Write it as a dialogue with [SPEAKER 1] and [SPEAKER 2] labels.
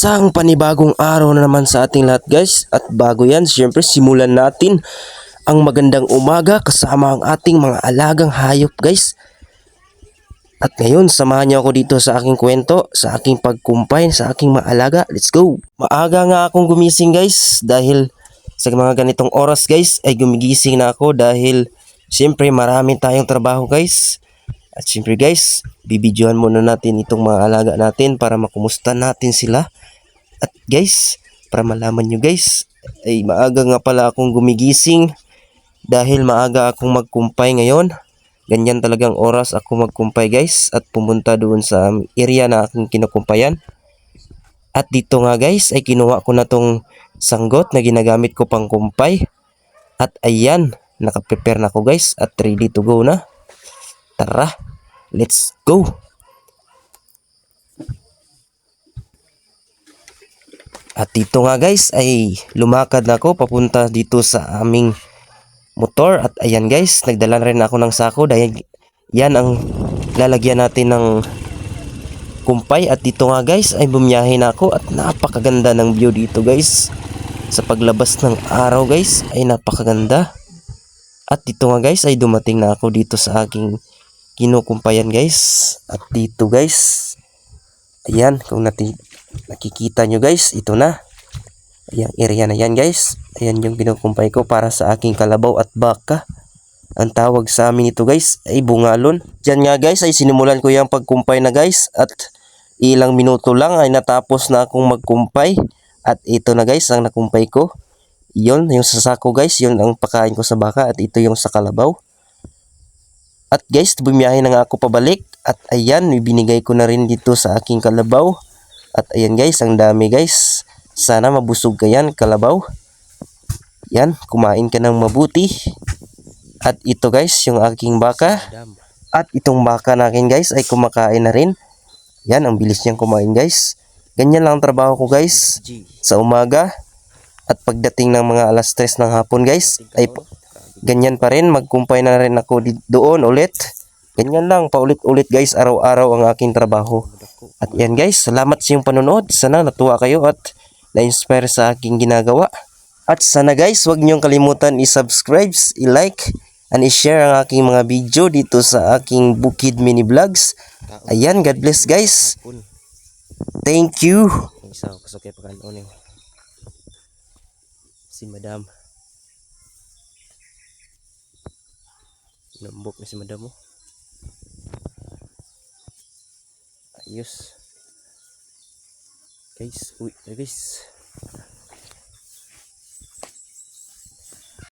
[SPEAKER 1] Isang panibagong araw na naman sa ating lahat guys. At bago yan, syempre simulan natin ang magandang umaga kasama ang ating mga alagang hayop guys. At ngayon, samahan niyo ako dito sa aking kwento, sa aking pagkumpay, sa aking mga alaga. Let's go! Maaga nga akong gumising guys dahil sa mga ganitong oras guys ay gumigising na ako dahil syempre marami tayong trabaho guys. At syempre guys, bibidyohan muna natin itong mga alaga natin para makumusta natin sila. At guys, para malaman nyo guys, ay maaga nga pala akong gumigising dahil maaga akong magkumpay ngayon. Ganyan talagang oras ako magkumpay guys at pumunta doon sa area na aking kinukumpayan. At dito nga guys ay kinuha ko na tong sanggot na ginagamit ko pang kumpay. At ayan, nakaprepare na ako guys at ready to go na. Tara, let's go! At dito nga guys ay lumakad na ako papunta dito sa aming motor. At ayan guys, nagdala rin ako ng sako dahil yan ang lalagyan natin ng kumpay. At dito nga guys ay bumiyahe na ako at napakaganda ng view dito guys. Sa paglabas ng araw guys ay napakaganda. At dito nga guys ay dumating na ako dito sa aking kinukumpayan guys. At dito guys, ayan, kung nakikita nyo guys, ito na. Ayan, area na yan guys. Ayan yung kinukumpay ko para sa aking kalabaw at baka. Ang tawag sa amin ito guys ay bungalon. Diyan nga guys ay sinimulan ko yung pagkumpay na guys. At ilang minuto lang ay natapos na akong magkumpay. At ito na guys ang nakumpay ko. Yun, yung sasako guys, yun ang pakain ko sa baka. At ito yung sa kalabaw. At guys, bumiyahe na nga ako pabalik. At ayan, ibinigay ko na rin dito sa aking kalabaw. At ayan guys, ang dami guys. Sana mabusog ka yan, kalabaw. Yan, kumain ka ng mabuti. At ito guys, yung aking baka. At itong baka natin guys ay kumakain na rin. Yan, ang bilis niyang kumain guys. Ganyan lang ang trabaho ko guys sa umaga. At pagdating ng mga alas 3 ng hapon guys, ay ganyan pa rin. Magkumpay na rin ako doon ulit. Ganyan lang, paulit-ulit guys, araw-araw ang aking trabaho. At yan guys, salamat sa iyong panonood. Sana natuwa kayo at na-inspire sa aking ginagawa. At sana guys, huwag niyong kalimutan i-subscribe, i-like, and i-share ang aking mga video dito sa aking Bukid Mini Vlogs. Ayan, God bless guys. Thank you. Si Madam. Nambok na si Madam mo. Ayos. Guys, uy, guys.